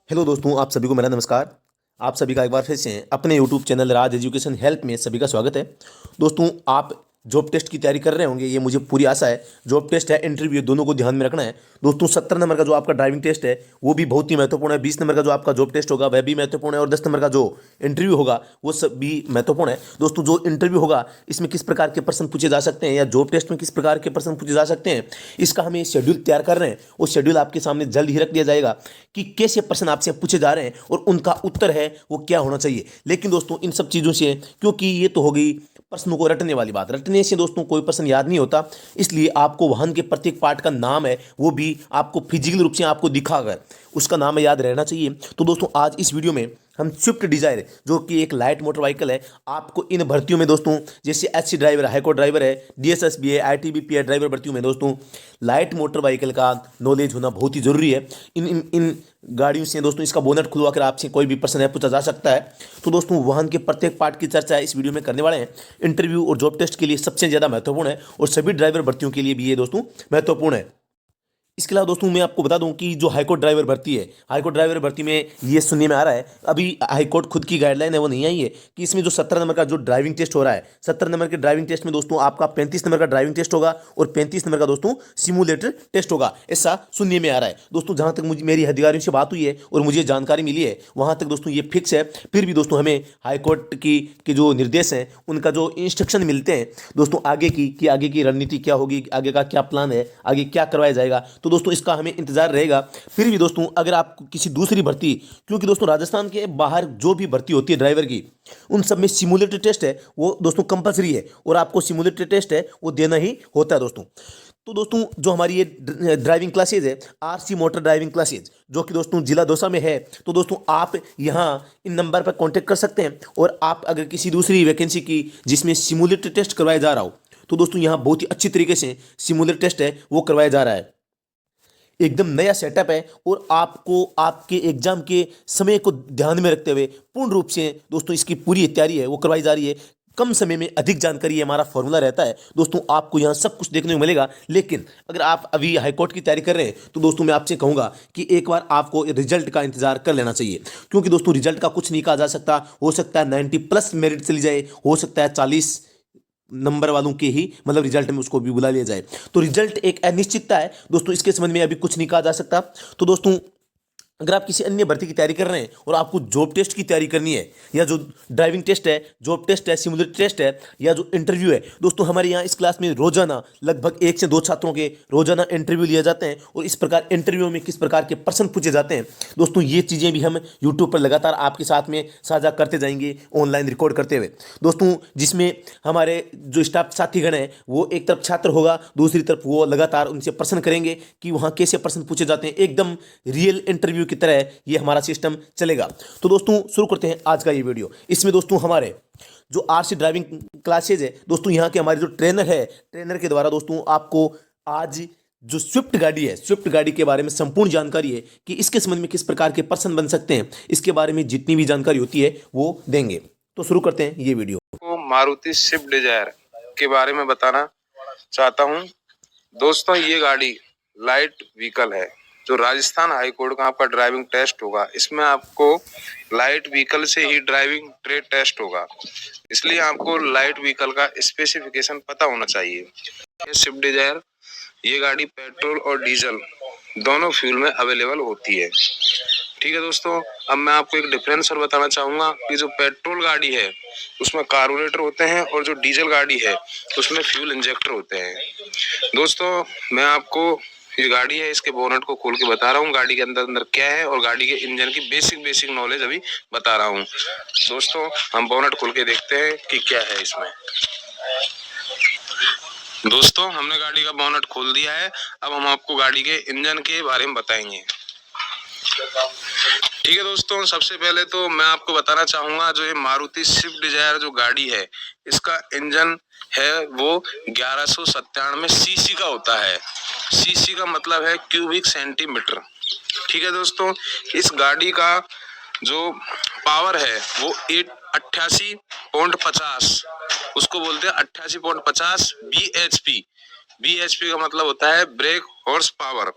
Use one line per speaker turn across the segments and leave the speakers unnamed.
Hello दोस्तों, आप सभी को मेरा नमस्कार। आप सभी का एक बार फिर से अपने यूट्यूब चैनल राज एजुकेशन हेल्प में सभी का स्वागत है। दोस्तों, आप जॉब टेस्ट की तैयारी कर रहे होंगे, ये मुझे पूरी आशा है। जॉब टेस्ट है, इंटरव्यू है, दोनों को ध्यान में रखना है। दोस्तों, 70 नंबर का जो आपका ड्राइविंग टेस्ट है वो भी बहुत ही महत्वपूर्ण है। 20 नंबर का जो आपका जॉब टेस्ट होगा वह भी महत्वपूर्ण है, और 10 नंबर का जो इंटरव्यू होगा वो सब भी महत्वपूर्ण है। दोस्तों, जो इंटरव्यू होगा इसमें किस प्रकार के प्रश्न पूछे जा सकते हैं, या जॉब टेस्ट में किस प्रकार के प्रश्न पूछे जा सकते हैं, इसका हमें शेड्यूल तैयार कर रहे हैं। वो शेड्यूल आपके सामने जल्द ही रख दिया जाएगा कि कैसे प्रश्न आपसे पूछे जा रहे हैं और उनका उत्तर है वो क्या होना चाहिए। लेकिन दोस्तों, इन सब चीज़ों से, क्योंकि ये तो हो गई प्रश्नों को रटने वाली बात, रटने से दोस्तों कोई प्रश्न याद नहीं होता। इसलिए आपको वाहन के प्रत्येक पार्ट का नाम है वो भी आपको फिजिकल रूप से आपको दिखाकर उसका नाम याद रहना चाहिए। तो दोस्तों, आज इस वीडियो में हम स्विफ्ट डिजायर, जो कि एक लाइट मोटर व्हीकल है, आपको इन भर्तियों में दोस्तों, जैसे एचसी ड्राइवर, हाईकोर्ट ड्राइवर है, डीएसएसबी है, आईटीबीपी है, ड्राइवर भर्तियों में दोस्तों लाइट मोटर व्हीकल का नॉलेज होना बहुत ही जरूरी है। इन गाड़ियों से दोस्तों इसका बोनट खुलवा कर आपसे कोई भी प्रश्न है पूछा जा सकता है। तो दोस्तों, वाहन के प्रत्येक पार्ट की चर्चा इस वीडियो में करने वाले हैं। इंटरव्यू और जॉब टेस्ट के लिए सबसे ज़्यादा महत्वपूर्ण है, और सभी ड्राइवर भर्तियों के लिए भी ये दोस्तों महत्वपूर्ण है। इसके अलावा दोस्तों मैं आपको बता दूं कि जो हाईकोर्ट ड्राइवर भर्ती है, हाईकोर्ट ड्राइवर भर्ती में ये सुनने में आ रहा है, अभी हाईकोर्ट खुद की गाइडलाइन है वो नहीं आई है, कि इसमें जो 17 नंबर का जो ड्राइविंग टेस्ट हो रहा है, 17 नंबर के ड्राइविंग टेस्ट में दोस्तों आपका 35 नंबर का ड्राइविंग टेस्ट होगा और 35 नंबर का दोस्तों सिमुलेटर टेस्ट होगा, ऐसा सुनने में आ रहा है। दोस्तों, जहां तक मुझे मेरी अधिकारियों से बात हुई है और मुझे जानकारी मिली है, वहां तक दोस्तों ये फिक्स है। फिर भी दोस्तों हमें हाईकोर्ट की के जो निर्देश हैं, उनका जो इंस्ट्रक्शन मिलते हैं दोस्तों आगे की, कि आगे की रणनीति क्या होगी, आगे का क्या प्लान है, आगे क्या करवाया जाएगा, तो दोस्तों इसका हमें इंतजार रहेगा। फिर भी दोस्तों, अगर आप किसी दूसरी भर्ती, क्योंकि दोस्तों राजस्थान के बाहर जो भी भर्ती होती है ड्राइवर की, उन सब में सिमुलेटर टेस्ट है वो दोस्तों कंपलसरी है, और आपको सिमुलेटर टेस्ट है वो देना ही होता है दोस्तों। तो दोस्तों, जो हमारी ये ड्राइविंग क्लासेज है, आरसी मोटर ड्राइविंग क्लासेज, जो कि दोस्तों जिला दौसा में है, तो दोस्तों आप यहाँ इन नंबर पर कांटेक्ट कर सकते हैं। और आप अगर किसी दूसरी वैकेंसी की जिसमें सिमुलेटर टेस्ट करवाया जा रहा हो, तो दोस्तों यहाँ बहुत ही अच्छी तरीके से सिमुलेटर टेस्ट है वो करवाया जा रहा है। एकदम नया सेटअप है, और आपको आपके एग्जाम के समय को ध्यान में रखते हुए पूर्ण रूप से दोस्तों इसकी पूरी तैयारी है वो करवाई जा रही है। कम समय में अधिक जानकारी, हमारा फॉर्मूला रहता है दोस्तों। आपको यहाँ सब कुछ देखने को मिलेगा। लेकिन अगर आप अभी हाईकोर्ट की तैयारी कर रहे हैं, तो दोस्तों मैं आपसे कहूँगा कि एक बार आपको रिजल्ट का इंतजार कर लेना चाहिए, क्योंकि दोस्तों रिजल्ट का कुछ नहीं कहा जा सकता। हो सकता है 90+ मेरिट चली जाए, हो सकता है 40 नंबर वालों के ही मतलब रिजल्ट में उसको भी बुला लिया जाए। तो रिजल्ट एक अनिश्चितता है दोस्तों, इसके संबंध में अभी कुछ नहीं कहा जा सकता। तो दोस्तों, अगर आप किसी अन्य भर्ती की तैयारी कर रहे हैं और आपको जॉब टेस्ट की तैयारी करनी है, या जो ड्राइविंग टेस्ट है, जॉब टेस्ट है, सिमुलेटर टेस्ट है, या जो इंटरव्यू है, दोस्तों हमारे यहाँ इस क्लास में रोजाना लगभग 1 से 2 छात्रों के रोजाना इंटरव्यू लिए जाते हैं, और इस प्रकार इंटरव्यू में किस प्रकार के प्रश्न पूछे जाते हैं दोस्तों, ये चीज़ें भी हम यूट्यूब पर लगातार आपके साथ में साझा करते जाएंगे, ऑनलाइन रिकॉर्ड करते हुए दोस्तों। जिसमें हमारे जो स्टाफ साथीगण हैं वो एक तरफ छात्र होगा, दूसरी तरफ वो लगातार उनसे प्रश्न करेंगे कि वहाँ कैसे प्रश्न पूछे जाते हैं। एकदम रियल इंटरव्यू की तरह ये हमारा सिस्टम चलेगा। तो दोस्तों शुरू करते हैं आज का ये वीडियो। इसमें दोस्तों हमारे जो आरसी ड्राइविंग क्लासेज है दोस्तों, यहाँ के हमारे जो ट्रेनर है, ट्रेनर के द्वारा दोस्तों आपको आज जो स्विफ्ट गाड़ी है, स्विफ्ट गाड़ी के बारे में संपूर्ण जानकारी है, कि इसके संबंध में किस प्रकार के प्रश्न बन सकते हैं, इसके बारे में जितनी भी जानकारी होती है वो देंगे। तो शुरू करते हैं ये वीडियो
को। मारुति स्विफ्ट डिजायर के बारे में बताना चाहता हूं। दोस्तों, ये गाड़ी लाइट व्हीकल है, जो राजस्थान हाई कोर्ट का आपका ड्राइविंग टेस्ट होगा। इसमें आपको लाइट व्हीकल से ही ड्राइविंग ट्रेड टेस्ट होगा, इसलिए आपको लाइट व्हीकल का स्पेसिफिकेशन पता होना चाहिए। ये स्विफ्ट डिजायर, ये गाड़ी पेट्रोल और डीजल दोनों फ्यूल में अवेलेबल होती है। ठीक है दोस्तों, अब मैं आपको एक डिफरेंस और बताना चाहूंगा कि जो पेट्रोल गाड़ी है उसमें कार्बोरेटर होते हैं, और जो डीजल गाड़ी है उसमें फ्यूल इंजेक्टर होते हैं। दोस्तों, मैं आपको ये गाड़ी है इसके बोनट को खोल के बता रहा हूँ, गाड़ी के अंदर अंदर क्या है, और गाड़ी के इंजन की बेसिक नॉलेज अभी बता रहा हूँ। दोस्तों, हम बोनट खोल के देखते हैं कि क्या है इसमें। दोस्तों, हमने गाड़ी का बोनट खोल दिया है। अब हम आपको गाड़ी के इंजन के बारे में बताएंगे। ठीक है दोस्तों, सबसे पहले तो मैं आपको बताना चाहूंगा, जो ये मारुति स्विफ्ट डिजायर जो गाड़ी है, इसका इंजन है वो 1197 सीसी का होता है। सीसी का मतलब है क्यूबिक सेंटीमीटर। ठीक है दोस्तों, इस गाड़ी का जो पावर है वो 88.50, उसको बोलते हैं 88.50 BHP। BHP का मतलब होता है ब्रेक हॉर्स पावर।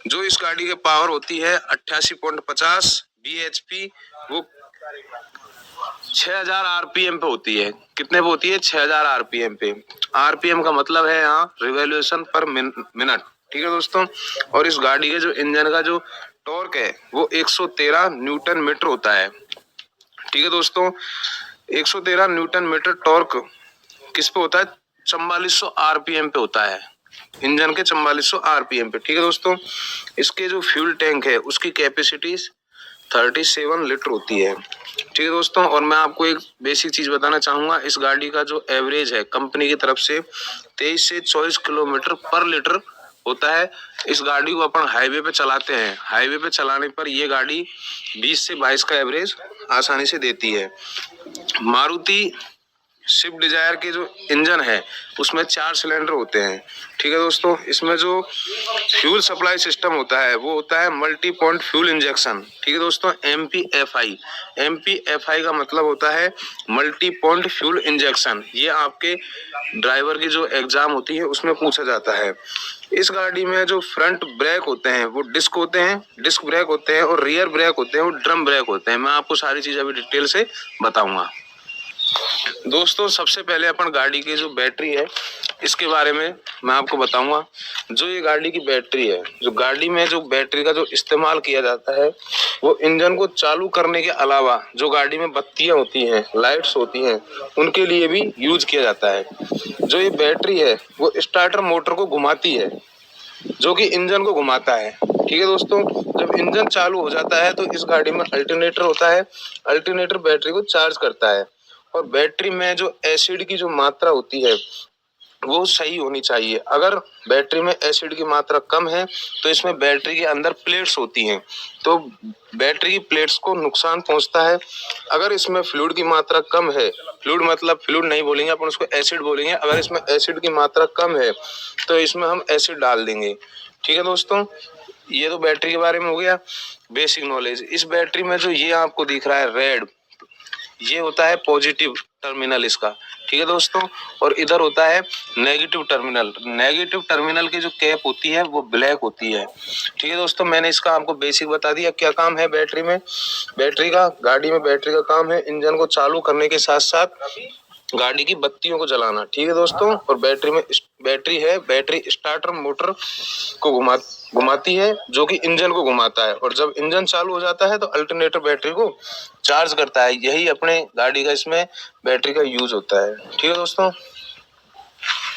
जो इस गाड़ी के पावर होती है 88.50 bhp, वो 6000 आरपीएम पे होती है। कितने पे होती है? 6000 आरपीएम पे। आरपीएम का मतलब है यहाँ रिवॉल्यूशन पर मिनट। ठीक है दोस्तों। और इस गाड़ी के जो इंजन का जो टॉर्क है वो 113 न्यूटन मीटर होता है। ठीक है दोस्तों, 113 न्यूटन मीटर टॉर्क किस पे होता है? 4400 आरपीएम पे होता है, इंजन के 4400 आरपीएम पे। ठीक है दोस्तों। इसके जो फ्यूल टैंक है उसकी कैपेसिटी 37 लीटर होती है। ठीक है दोस्तों। और मैं आपको एक बेसिक चीज बताना चाहूंगा, इस गाड़ी का जो एवरेज है कंपनी की तरफ से 23 से 24 किलोमीटर पर लीटर होता है। इस गाड़ी को अपन हाईवे पे चलाते हैं, हाईवे पे चलाने पर ये गाड़ी 20 से 22 का एवरेज आसानी से देती है। मारुति स्विफ्ट डिजायर के जो इंजन है उसमें 4 सिलेंडर होते हैं। ठीक है दोस्तों। इसमें जो फ्यूल सप्लाई सिस्टम होता है वो होता है मल्टी पॉइंट फ्यूल इंजेक्शन। ठीक है दोस्तों, MPFI। MPFI का मतलब होता है मल्टी पॉइंट फ्यूल इंजेक्शन। ये आपके ड्राइवर की जो एग्जाम होती है उसमें पूछा जाता है। इस गाड़ी में जो फ्रंट ब्रेक होते हैं वो डिस्क होते हैं, डिस्क ब्रेक होते हैं, और रियर ब्रेक होते हैं वो ड्रम ब्रेक होते हैं। मैं आपको सारी चीज अभी डिटेल से बताऊंगा। दोस्तों सबसे पहले अपन गाड़ी की जो बैटरी है इसके बारे में मैं आपको बताऊंगा। जो ये गाड़ी की बैटरी है, जो गाड़ी में जो बैटरी का जो इस्तेमाल किया जाता है वो इंजन को चालू करने के अलावा जो गाड़ी में बत्तियां होती हैं, लाइट्स होती हैं, उनके लिए भी यूज किया जाता है। जो ये बैटरी है वो स्टार्टर मोटर को घुमाती है, जो कि इंजन को घुमाता है। ठीक है दोस्तों। जब इंजन चालू हो जाता है तो इस गाड़ी में अल्टरनेटर होता है, अल्टरनेटर बैटरी को चार्ज करता है। और बैटरी में जो एसिड की जो मात्रा होती है वो सही होनी चाहिए। अगर बैटरी में एसिड की मात्रा कम है तो इसमें बैटरी के अंदर प्लेट्स होती हैं, तो बैटरी की प्लेट्स को नुकसान पहुंचता है। अगर इसमें फ्लूइड की मात्रा कम है, फ्लूइड मतलब फ्लूइड नहीं बोलेंगे अपन, उसको एसिड बोलेंगे। अगर इसमें एसिड की मात्रा कम है तो इसमें हम एसिड डाल देंगे। ठीक है दोस्तों। ये तो बैटरी के बारे में हो गया बेसिक नॉलेज। इस बैटरी में जो ये आपको दिख रहा है रेड, ये होता है पॉजिटिव टर्मिनल इसका। ठीक है दोस्तों। और इधर होता है नेगेटिव टर्मिनल। नेगेटिव टर्मिनल की जो कैप होती है वो ब्लैक होती है। ठीक है दोस्तों। मैंने इसका आपको बेसिक बता दिया क्या काम है बैटरी में। बैटरी का, गाड़ी में बैटरी का काम है इंजन को चालू करने के साथ साथ गाड़ी की बत्तियों को जलाना। ठीक है दोस्तों। और बैटरी में बैटरी है, बैटरी स्टार्टर मोटर को घुमाती है, जो कि इंजन को घुमाता है। और जब इंजन चालू हो जाता है तो अल्टरनेटर बैटरी को चार्ज करता है। यही अपने गाड़ी का इसमें बैटरी का यूज होता है। ठीक है दोस्तों।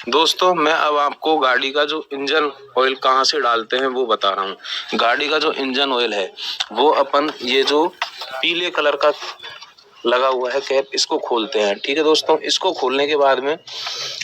दोस्तों मैं अब आपको गाड़ी का जो इंजन ऑयल कहाँ से डालते हैं वो बता रहा हूँ। गाड़ी का जो इंजन ऑयल है वो अपन ये जो पीले कलर का लगा हुआ है कैप, इसको खोलते हैं। ठीक है दोस्तों। इसको खोलने के बाद में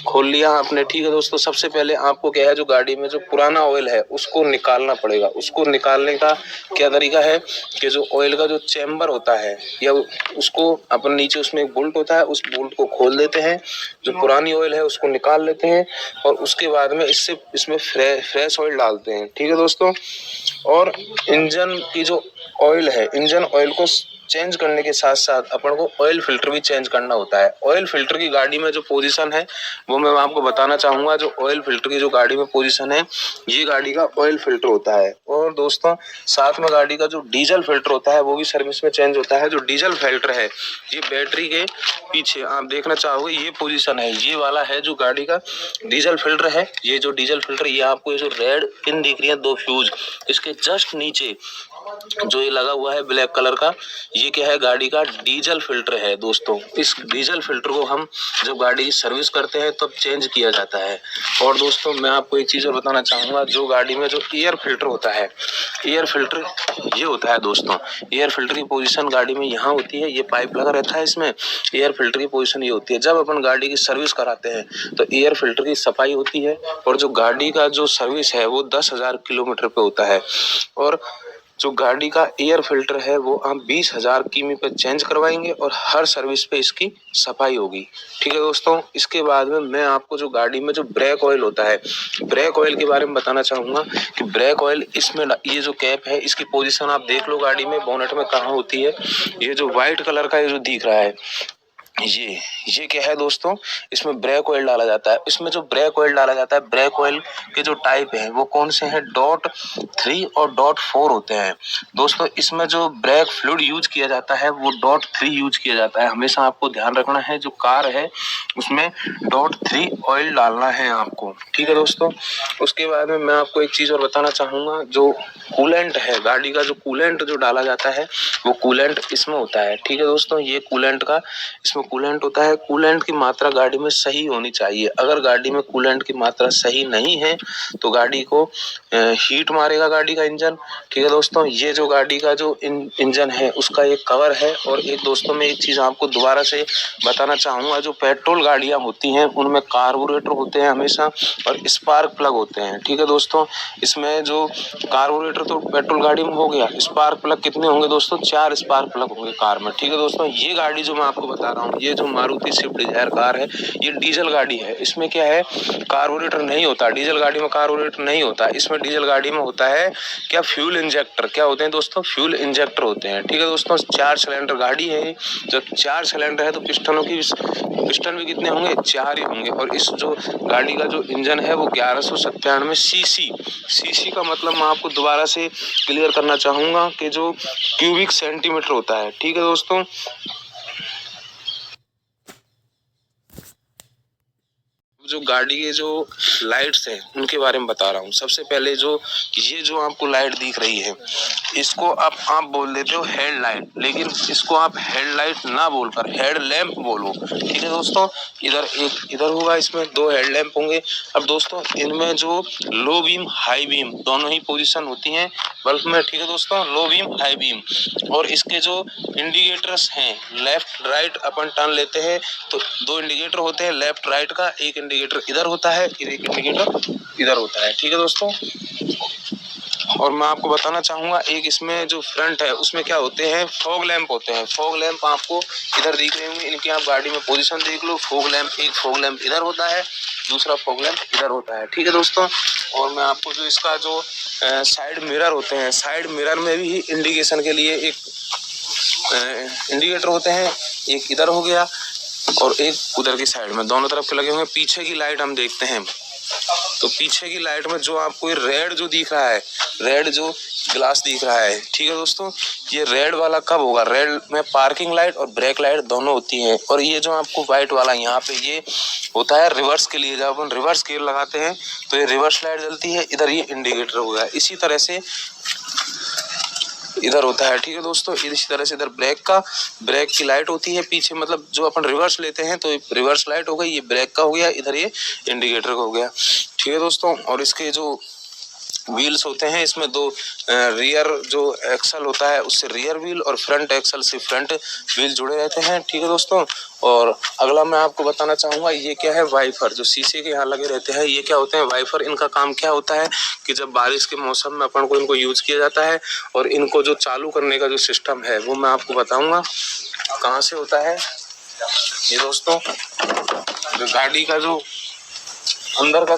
खोल लिया आपने। ठीक है दोस्तों। सबसे पहले आपको क्या है, जो गाड़ी में जो पुराना ऑयल है उसको निकालना पड़ेगा। उसको निकालने का क्या तरीका है कि जो ऑयल का जो चैम्बर होता है या उसको अपन नीचे, उसमें एक बोल्ट होता है, उस बोल्ट को खोल देते हैं, जो पुरानी ऑयल है उसको निकाल लेते हैं, और उसके बाद में इसमें फ्रेश ऑयल डालते हैं। ठीक है दोस्तों। और इंजन की जो ऑयल है, इंजन ऑयल को चेंज करने के साथ साथ अपन को ऑयल फिल्टर भी चेंज करना होता है। ऑयल फिल्टर की गाड़ी में जो पोजीशन है वो मैं आपको बताना चाहूंगा। जो ऑयल फिल्टर की जो गाड़ी में पोजीशन है, ये गाड़ी का ऑयल फिल्टर होता है। और दोस्तों साथ में गाड़ी का जो डीजल फिल्टर होता है वो भी सर्विस में चेंज होता है। जो डीजल फिल्टर है ये बैटरी के पीछे आप देखना चाहोगे, ये पोजीशन है, ये वाला है जो गाड़ी का डीजल फिल्टर है। ये जो डीजल फिल्टर, ये आपको ये जो रेड पिन दिख रही है 2 फ्यूज, इसके जस्ट नीचे जो ये लगा हुआ है ब्लैक कलर का, ये क्या है, गाड़ी का डीजल फिल्टर है। दोस्तों इस डीजल फिल्टर को हम जब गाड़ी की सर्विस करते हैं तब चेंज किया जाता है। और दोस्तों मैं आपको एक चीज और बताना चाहूंगा, जो गाड़ी में जो एयर फिल्टर होता है, एयर फिल्टर ये होता है दोस्तों, एयर फिल्टर की पोजीशन गाड़ी में यहाँ होती है, ये पाइप लगा रहता है इसमें, एयर फिल्टर की पोजीशन ये होती है। जब अपन गाड़ी की सर्विस कराते हैं तो एयर फिल्टर की सफाई होती है, और जो गाड़ी का जो सर्विस है वो 10,000 किलोमीटर पे होता है। और जो गाड़ी का एयर फिल्टर है वो हम 20,000 किमी पे चेंज करवाएंगे, और हर सर्विस पे इसकी सफाई होगी। ठीक है दोस्तों। इसके बाद में मैं आपको जो गाड़ी में जो ब्रेक ऑयल होता है, ब्रेक ऑयल के बारे में बताना चाहूंगा कि ब्रेक ऑयल इसमें ये जो कैप है इसकी पोजीशन आप देख लो गाड़ी में बोनेट में कहाँ होती है। ये जो व्हाइट कलर का ये जो दिख रहा है, ये क्या है दोस्तों, इसमें ब्रेक ऑयल डाला जाता है। इसमें जो ब्रेक ऑयल डाला जाता है, ब्रेक ऑयल के जो टाइप हैं वो कौन से हैं, .3 और .4 होते हैं दोस्तों। इसमें जो ब्रेक फ्लूइड यूज किया जाता है वो .3 यूज किया जाता है। हमेशा आपको ध्यान रखना है, जो कार है उसमें .3 ऑयल डालना है आपको, ठीक है दोस्तों। उसके बाद में मैं आपको एक चीज और बताना चाहूंगा, जो कूलेंट है गाड़ी का, जो कूलेंट जो डाला जाता है वो कूलेंट इसमें होता है, ठीक है दोस्तों। ये कूलेंट का इसमें कूलेंट होता है। कूलेंट की मात्रा गाड़ी में सही होनी चाहिए। अगर गाड़ी में कूलेंट की मात्रा सही नहीं है तो गाड़ी को हीट मारेगा गाड़ी का इंजन, ठीक है दोस्तों। ये जो गाड़ी का जो इंजन है उसका एक कवर है। और एक दोस्तों मैं एक चीज आपको दोबारा से बताना चाहूंगा, जो पेट्रोल गाड़ियां होती हैं उनमें कार्बोरेटर होते हैं हमेशा और स्पार्क प्लग होते हैं, ठीक है दोस्तों। इसमें जो कार्बोरेटर तो पेट्रोल गाड़ी में हो गया, स्पार्क प्लग कितने होंगे दोस्तों, 4 स्पार्क प्लग होंगे कार में, ठीक है दोस्तों। ये गाड़ी जो मैं आपको बता रहा हूँ, ये जो मारुति स्विफ्ट डिजायर कार है, ये डीजल गाड़ी है। इसमें क्या है, कार्बोरेटर नहीं होता। डीजल गाड़ी में कार्बोरेटर नहीं होता। इसमें डीजल गाड़ी में होता है क्या, फ्यूल इंजेक्टर। क्या होते हैं दोस्तों, फ्यूल इंजेक्टर होते हैं, ठीक है दोस्तों। 4 सिलेंडर गाड़ी है। जब 4 सिलेंडर है तो पिस्टन भी कितने होंगे, 4 ही होंगे। और इस जो गाड़ी का जो इंजन है वो 1197 सीसी का मतलब मैं आपको दोबारा से क्लियर करना चाहूंगा कि जो क्यूबिक सेंटीमीटर होता है, ठीक है दोस्तों। जो गाड़ी के जो लाइट्स हैं उनके बारे में बता रहा हूँ। सबसे पहले जो ये जो आपको लाइट दिख रही है, इसको आप बोल देते हो हेडलाइट, लेकिन इसको आप हेडलाइट ना बोलकर हेड लैंप बोलो, ठीक है दोस्तों। इधर होगा, इसमें 2 हेडलैम्प होंगे। अब दोस्तों इनमें जो लो बीम हाई बीम दोनों ही पोजीशन होती हैं बल्ब में, ठीक है दोस्तों, लो बीम हाई बीम। और इसके जो इंडिकेटर्स हैं, लेफ्ट राइट अपन टर्न लेते हैं तो 2 इंडिकेटर होते हैं लेफ्ट राइट का। एक इंडिकेटर इधर होता है, एक इंडिकेटर इधर होता है, ठीक है दोस्तों। और मैं आपको बताना चाहूंगा, एक इसमें जो फ्रंट है उसमें क्या होते हैं, फॉग लैंप होते हैं। फॉग लैंप आपको इधर दिख रहे होंगे, इनकी आप गाड़ी में पोजीशन देख लो। फॉग लैंप, एक फॉग लैंप इधर होता है, दूसरा फॉग लैंप इधर होता है, ठीक है दोस्तों। और मैं आपको जो इसका जो साइड मिरर होते हैं, साइड मिरर में भी इंडिकेशन के लिए एक इंडिकेटर होते हैं। एक इधर हो गया और एक उधर की साइड में, दोनों तरफ के लगे हुए। पीछे की लाइट हम देखते हैं तो पीछे की लाइट में जो आपको रेड जो दिख रहा है, रेड जो ग्लास दिख रहा है, ठीक है दोस्तों, ये रेड वाला कब होगा, रेड में पार्किंग लाइट और ब्रेक लाइट दोनों होती हैं। और ये जो आपको व्हाइट वाला यहाँ पे ये होता है रिवर्स के लिए, जब अपन रिवर्स गियर लगाते हैं तो ये रिवर्स लाइट जलती है, इधर ये इंडिकेटर हो गया। इसी तरह से इधर होता है, ठीक है दोस्तों। इसी तरह से इधर ब्रेक की लाइट होती है पीछे, मतलब जो अपन रिवर्स लेते हैं तो रिवर्स लाइट हो गई, ये ब्रेक का हो गया, इधर ये इंडिकेटर का हो गया, ठीक है दोस्तों। और इसके जो व्हील्स होते हैं, इसमें 2 रियर जो एक्सल होता है उससे रियर व्हील और फ्रंट एक्सल से फ्रंट व्हील जुड़े रहते हैं, ठीक है दोस्तों। और अगला मैं आपको बताना चाहूंगा, ये क्या है, वाइफर जो शीशे के यहाँ लगे रहते हैं, ये क्या होते हैं, वाइफर। इनका काम क्या होता है कि जब बारिश के मौसम में अपन को इनको यूज किया जाता है। और इनको जो चालू करने का जो सिस्टम है वो मैं आपको बताऊंगा कहाँ से होता है। ये दोस्तों जो गाड़ी का जो अंदर का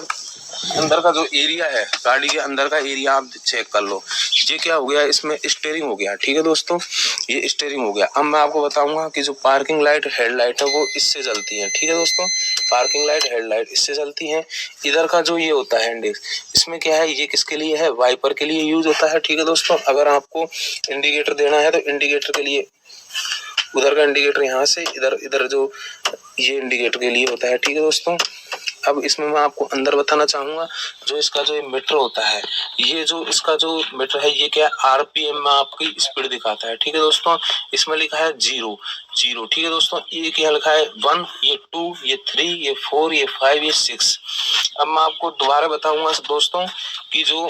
जो एरिया है, गाड़ी के अंदर का एरिया आप चेक कर लो। ये क्या हो गया, इसमें स्टीयरिंग हो गया, ठीक है दोस्तों, ये स्टीयरिंग हो गया। अब मैं आपको बताऊंगा कि जो पार्किंग लाइट हेडलाइट है वो इससे जलती है, ठीक है दोस्तों। पार्किंग लाइट हेडलाइट इससे जलती है। इधर का जो ये होता है इंडिकेटर, इसमें क्या है, ये किसके लिए है, वाइपर के लिए यूज होता है, ठीक है दोस्तों। अगर आपको इंडिकेटर देना है तो इंडिकेटर के लिए उधर का इंडिकेटर यहाँ से, इधर जो ये इंडिकेटर के लिए होता है, ठीक है दोस्तों। अब इसमें मैं आपको अंदर बताना चाहूंगा, जो इसका जो मीटर होता है, ये जो इसका जो मीटर है ये क्या आरपीएम में आपकी स्पीड दिखाता है, ठीक है दोस्तों। इसमें लिखा है 0, ठीक है दोस्तों। ये क्या लिखा है 1, ये 2, ये 3, ये 4, ये 5, ये 6। अब मैं आपको दोबारा बताऊंगा दोस्तों कि जो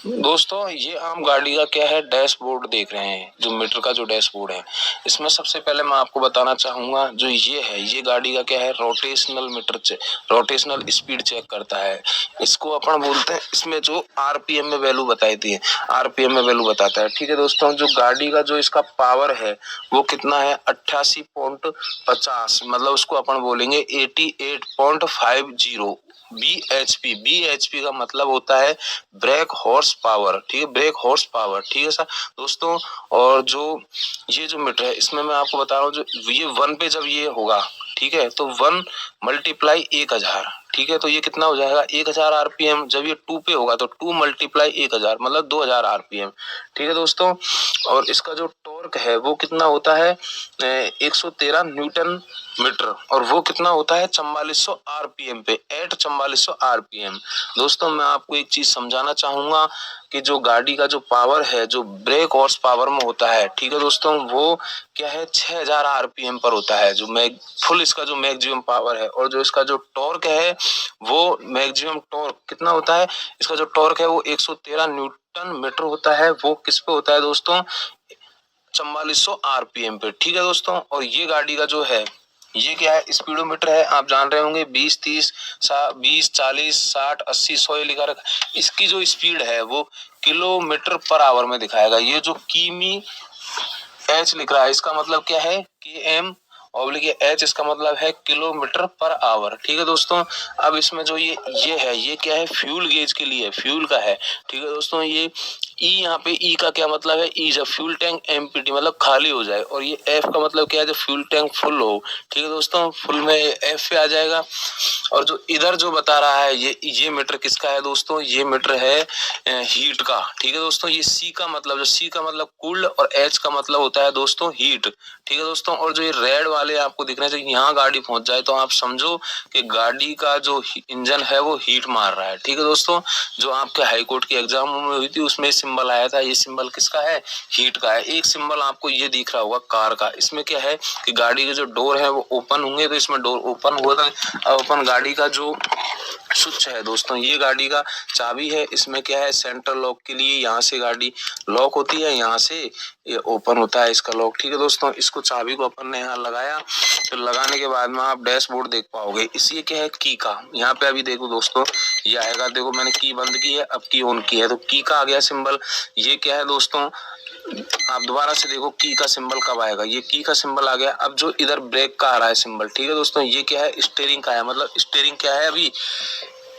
दोस्तों ये आम गाड़ी का क्या है, डैशबोर्ड देख रहे हैं, जो मीटर का जो डैशबोर्ड है, इसमें सबसे पहले मैं आपको बताना चाहूंगा, जो ये है ये गाड़ी का क्या है, rotational meter rotational speed check करता है। इसको अपन बोलते हैं, इसमें जो आरपीएम में वैल्यू बताई थी, आरपीएम में वैल्यू बताता है, ठीक है दोस्तों। जो गाड़ी का जो इसका पावर है वो कितना है, 88.50, मतलब उसको अपन बोलेंगे 88.50 BHP। BHP का मतलब होता है ब्रेक ब्रेक हॉर्स पावर, ठीक है, ब्रेक हॉर्स पावर, ठीक है सर दोस्तों। और जो ये जो मीटर है इसमें मैं आपको बता रहा हूँ, जो ये 1 पे जब ये होगा, ठीक है, तो 1 मल्टीप्लाई 1000, ठीक है, तो ये कितना हो जाएगा 1000 आरपीएम। जब ये 2 पे होगा तो 2 मल्टीप्लाई 1000 मतलब 2000 आरपीएम, ठीक है दोस्तों। और इसका जो टॉर्क है वो कितना होता है 113 न्यूटन मीटर, और वो कितना होता है 4400 आरपीएम पे, एट 4400 आरपीएम। दोस्तों मैं आपको एक चीज समझाना चाहूंगा कि जो गाड़ी का जो पावर है, जो ब्रेक हॉर्स पावर में होता है, ठीक है दोस्तों, वो क्या है 6000 आरपीएम पर होता है, जो फुल इसका जो मैक्सिमम पावर है। और जो इसका जो टॉर्क है वो मैक्सिमम टॉर्क कितना होता है, इसका जो टॉर्क है वो 113 न्यूटन मीटर होता है। वो किस पे होता है दोस्तों 4400 आरपीएम पे, ठीक है दोस्तों। और ये गाड़ी का जो है ये क्या है स्पीडोमीटर है, आप जान रहे होंगे 20 30 20 40 60 80 100 ये लिखा रखा। इसकी जो स्पीड है वो किलोमीटर पर आवर में दिखाएगा। ये जो किमी एच लिख रहा है इसका मतलब क्या है के एम ऑब्लिक एच, इसका मतलब है किलोमीटर पर आवर, ठीक है दोस्तों। अब इसमें जो ये है ये क्या है फ्यूल गेज के लिए, फ्यूल का है, ठीक है दोस्तों। ये ई यहाँ पे ई का क्या मतलब है, ई जब फ्यूल टैंक एम्प्टी मतलब खाली हो जाए, और ये एफ का मतलब क्या है जब फ्यूल टैंक फुल हो, ठीक है दोस्तों, फुल में एफ पे आ जाएगा। और जो इधर जो बता रहा है ये मीटर किसका है दोस्तों, ये मीटर है हीट का, ठीक है दोस्तों। ये सी का मतलब, जो सी का मतलब कूल्ड और एच का मतलब होता है दोस्तों हीट, ठीक है दोस्तों। और जो ये रेड वाले आपको दिखने चाहिए, यहाँ गाड़ी पहुंच जाए तो आप समझो कि गाड़ी का जो इंजन है वो हीट मार रहा है, ठीक है दोस्तों। जो आपके हाई कोर्ट की एग्जाम में हुई थी उसमें सिंबल आया था, ये सिंबल किसका है हीट का है। एक सिंबल आपको ये दिख रहा होगा कार का, इसमें क्या है कि गाड़ी के जो डोर है वो ओपन होंगे, तो इसमें डोर ओपन हुआ था। ओपन गाड़ी का जो स्विच है दोस्तों, ये गाड़ी का चाबी है, इसमें क्या है सेंटर लॉक के लिए, यहाँ से गाड़ी लॉक होती है, यहाँ से ये ओपन होता है इसका लॉक, ठीक है दोस्तों। इसको चाबी को अपन ने यहाँ लगाया, तो लगाने के बाद में आप डैशबोर्ड देख पाओगे। इसी क्या है की का, यहाँ पे अभी देखो दोस्तों ये आएगा, देखो मैंने की बंद की है, अब की ऑन की है, तो की का आ गया सिंबल। ये क्या है दोस्तों, आप दोबारा से देखो की का सिंबल कब आएगा, ये की का सिंबल आ गया। अब जो इधर ब्रेक का आ रहा है सिंबल, ठीक है दोस्तों, ये क्या है स्टीयरिंग का है, मतलब स्टीयरिंग क्या है अभी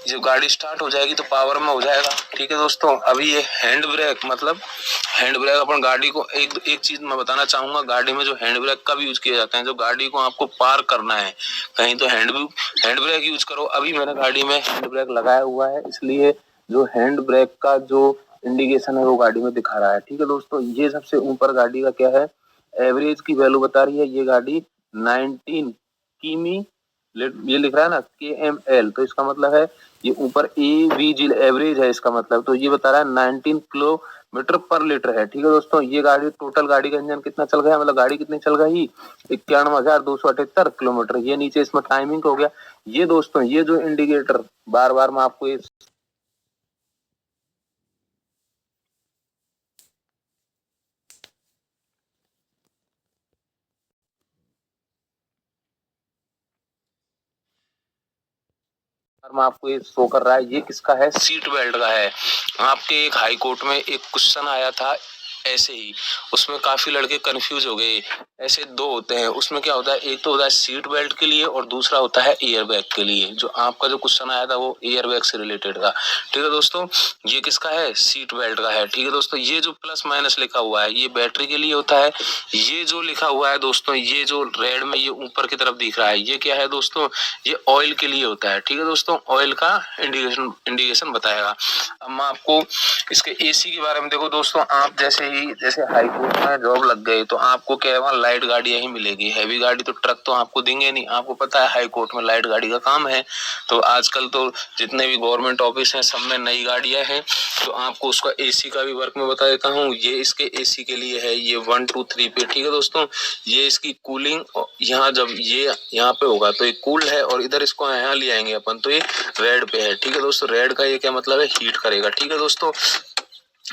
जब गाड़ी स्टार्ट हो जाएगी तो पावर में हो जाएगा, ठीक है दोस्तों। अभी ये हैंड ब्रेक, मतलब हैंड ब्रेक अपन गाड़ी को एक चीज मैं बताना चाहूंगा, गाड़ी में जो हैंड ब्रेक कब यूज किया जाता है, जो गाड़ी को आपको पार करना है कहीं, तो हैंड ब्रेक यूज करो। अभी मैंने गाड़ी में हैंड ब्रेक लगाया हुआ है, इसलिए जो हैंड ब्रेक का जो इंडिकेशन है वो गाड़ी में दिखा रहा है, ठीक है दोस्तों। ये सबसे ऊपर गाड़ी का क्या है एवरेज की वैल्यू बता रही है, ये गाड़ी 19 किमी, ये लिख रहा है ना KML, तो इसका मतलब है ये ऊपर AVG एवरेज है इसका मतलब, तो ये बता रहा है 19 किलोमीटर पर लीटर है, ठीक है दोस्तों। ये गाड़ी टोटल गाड़ी का इंजन कितना चल गया, मतलब गाड़ी कितनी चल गई 91,278 किलोमीटर। ये नीचे इसमें टाइमिंग हो गया। ये दोस्तों ये जो इंडिकेटर बार बार मैं आपको ये मैं आपको ये शो कर रहा है, ये किसका है सीट बेल्ट का है। आपके एक हाई कोर्ट में एक क्वेश्चन आया था ऐसे ही, उसमें काफी लड़के कंफ्यूज हो गए। ऐसे दो होते हैं, उसमें क्या होता है एक तो होता है सीट बेल्ट के लिए और दूसरा होता है एयर बैग के लिए। जो आपका जो क्वेश्चन आया था वो एयर बैग से रिलेटेड था, ठीक है दोस्तों। ये किसका है सीट बेल्ट का है, ठीक है दोस्तों। ये जो प्लस माइनस लिखा हुआ है ये बैटरी के लिए होता है। ये जो लिखा हुआ है दोस्तों, ये जो रेड में ये ऊपर की तरफ दिख रहा है, ये क्या है दोस्तों, ये ऑयल के लिए होता है, ठीक है दोस्तों। ऑयल का इंडिकेशन बताएगा। अब मैं आपको इसके एसी के बारे में, देखो दोस्तों आप जैसे हाई कोर्ट में जॉब लग गए तो आपको क्या है वहाँ लाइट गाड़ियां ही मिलेगी, हैवी गाड़ी तो ट्रक तो आपको देंगे नहीं। आपको पता है हाई कोर्ट में लाइट गाड़ी का काम है, तो आजकल तो जितने भी गवर्नमेंट ऑफिस हैं सब में नई गाड़ियां हैं। तो आपको उसका एसी का भी वर्क में बता देता हूँ। ये इसके एसी के लिए है, ये 1 2 3 पे, ठीक है दोस्तों। ये इसकी कूलिंग यहाँ जब ये यहाँ पे होगा तो ये कूल है, और इधर इसको यहाँ ले आएंगे अपन तो ये रेड पे है, ठीक है दोस्तों। रेड का ये क्या मतलब है हीट करेगा, ठीक है दोस्तों।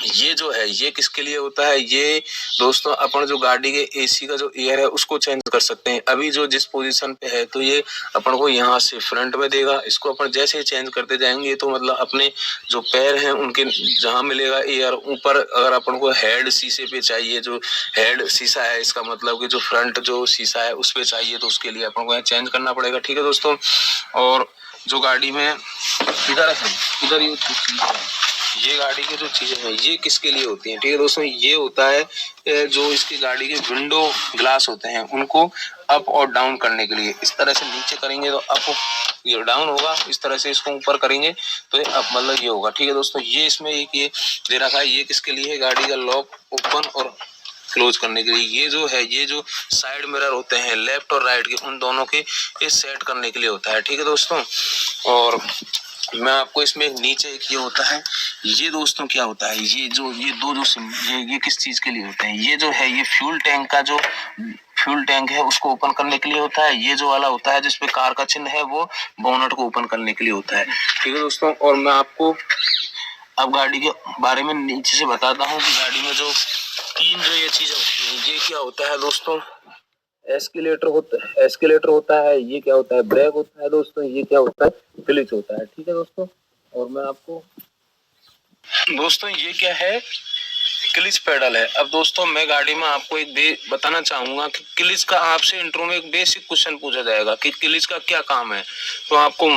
ये जो है ये किसके लिए होता है, ये दोस्तों अपन जो गाड़ी के एसी का जो एयर है उसको चेंज कर सकते हैं। अभी जो जिस पोजीशन पे है तो ये अपन को यहाँ से फ्रंट में देगा, इसको अपन जैसे ही चेंज करते जाएंगे तो मतलब अपने जो पैर हैं उनके जहाँ मिलेगा एयर ऊपर। अगर अपन को हेड शीशे पे चाहिए, जो हेड शीशा है इसका मतलब कि जो फ्रंट जो शीशा है उस पे चाहिए, तो उसके लिए अपन को यहाँ चेंज करना पड़ेगा, ठीक है दोस्तों। और जो गाड़ी में इधर है, इधर ये ये गाड़ी की जो चीजें हैं ये किसके लिए होती हैं, ठीक है दोस्तों। ये होता है जो इसकी गाड़ी के विंडो ग्लास होते हैं उनको अप और डाउन करने के लिए। इस तरह से नीचे करेंगे तो अप, ये डाउन होगा, इस तरह से इसको ऊपर करेंगे तो ये अप, मतलब ये होगा, ठीक है दोस्तों। ये इसमें एक ये दे रखा है, ये किसके लिए है, गाड़ी का लॉक ओपन और क्लोज करने के लिए। ये जो है, ये जो साइड मिरर होते हैं लेफ्ट और राइट के, उन दोनों के ये सेट करने के लिए होता है, ठीक है दोस्तों। और मैं आपको इसमें नीचे एक ये होता है, ये दोस्तों क्या होता है, ये जो ये दो जो ये किस चीज के लिए होते हैं, ये जो है ये फ्यूल टैंक का जो फ्यूल टैंक है उसको ओपन करने के लिए होता है। ये जो वाला होता है जिसपे कार का चिन्ह है वो बोनट को ओपन करने के लिए होता है, ठीक है दोस्तों। और मैं आपको अब गाड़ी के बारे में नीचे से बताता हूँ कि गाड़ी में जो तीन जो ये चीजें होती हैं, ये क्या होता है दोस्तों, एस्केलेटर होता है, ये क्या होता है, ब्रेक होता है दोस्तों, ये क्या होता है, क्लिच होता है, ठीक है दोस्तों। और मैं आपको दोस्तों ये क्या है, क्लिच पेडल है। अब दोस्तों मैं गाड़ी में आपको एक बताना चाहूंगा कि क्लिच का आपसे इंट्रो में एक बेसिक क्वेश्चन पूछा जाएगा कि क्लिच का क्या काम है, तो आपको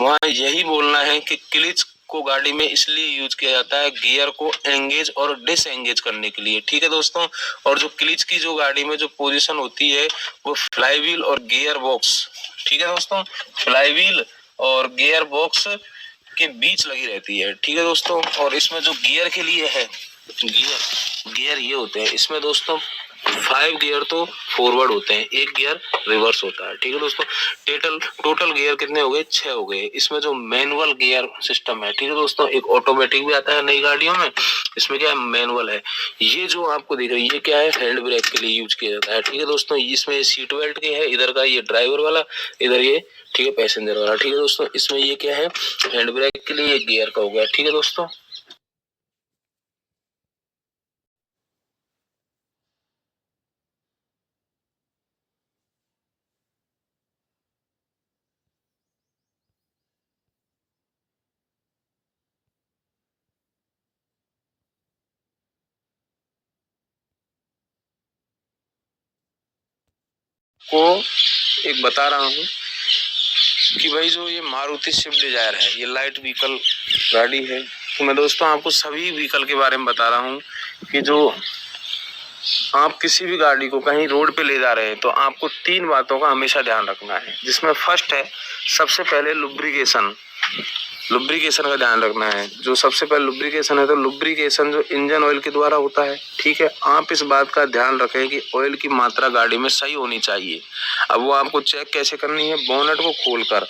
वहां यही बोलना है कि क्लिच को गाड़ी में इसलिए यूज किया जाता है गियर को एंगेज और डिसएंगेज करने के लिए, ठीक है दोस्तों। और जो क्लिच की जो गाड़ी में जो पोजीशन होती है वो फ्लाईव्हील और गियर बॉक्स, ठीक है दोस्तों, फ्लाईव्हील और गियर बॉक्स के बीच लगी रहती है, ठीक है दोस्तों। और इसमें जो गियर के लिए है, गियर ये होते हैं इसमें दोस्तों 5 गियर तो फॉरवर्ड होते हैं, एक गियर रिवर्स होता है, ठीक है दोस्तों। टोटल गियर कितने हो गए, 6 हो गए। इसमें जो मैनुअल गियर सिस्टम है, ठीक है दोस्तों, एक ऑटोमेटिक भी आता है नई गाड़ियों में, इसमें क्या है, मैनुअल है। ये जो आपको दिख रही है ये क्या है, हैंड ब्रेक के लिए यूज किया जाता है, ठीक है दोस्तों। इसमें सीट बेल्ट के है, इधर का ये ड्राइवर वाला, इधर ये ठीक है पैसेंजर वाला, ठीक है दोस्तों। इसमें ये क्या है, हैंड ब्रेक के लिए गियर का हो गया, ठीक है दोस्तों। को एक बता रहा हूँ कि भाई जो ये मारुति स्विफ्ट डिजायर है ये लाइट व्हीकल गाड़ी है। तो मैं दोस्तों आपको सभी व्हीकल के बारे में बता रहा हूँ कि जो आप किसी भी गाड़ी को कहीं रोड पे ले जा रहे हैं तो आपको 3 बातों का हमेशा ध्यान रखना है, जिसमें फर्स्ट है सबसे पहले लुब्रिकेशन का ध्यान रखना है। जो सबसे पहले लुब्रिकेशन है, तो लुब्रिकेशन जो इंजन ऑयल के द्वारा होता है, ठीक है। आप इस बात का ध्यान रखें कि ऑयल की मात्रा गाड़ी में सही होनी चाहिए। अब वो आपको चेक कैसे करनी है, बोनट को खोलकर,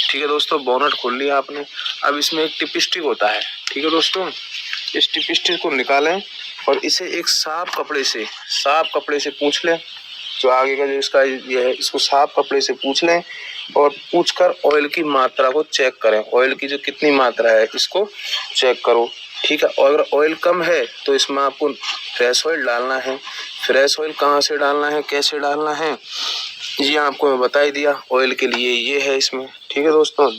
ठीक है दोस्तों, बोनट खोल लिया आपने। अब इसमें एक टिप स्टिक होता है, ठीक है दोस्तों, इस टिप स्टिक को निकालें और इसे एक साफ कपड़े से पूछ लें। जो आगे का जो इसका ये है, इसको साफ कपड़े से पूछ लें और पूछकर ऑयल की मात्रा को चेक करें। ऑयल की जो कितनी मात्रा है इसको चेक करो, ठीक है। और अगर ऑयल कम है तो इसमें आपको फ्रेश ऑयल डालना है। फ्रेश ऑयल कहाँ से डालना है, कैसे डालना है, ये आपको मैं बता ही दिया। ऑयल के लिए ये है इसमें, ठीक है दोस्तों।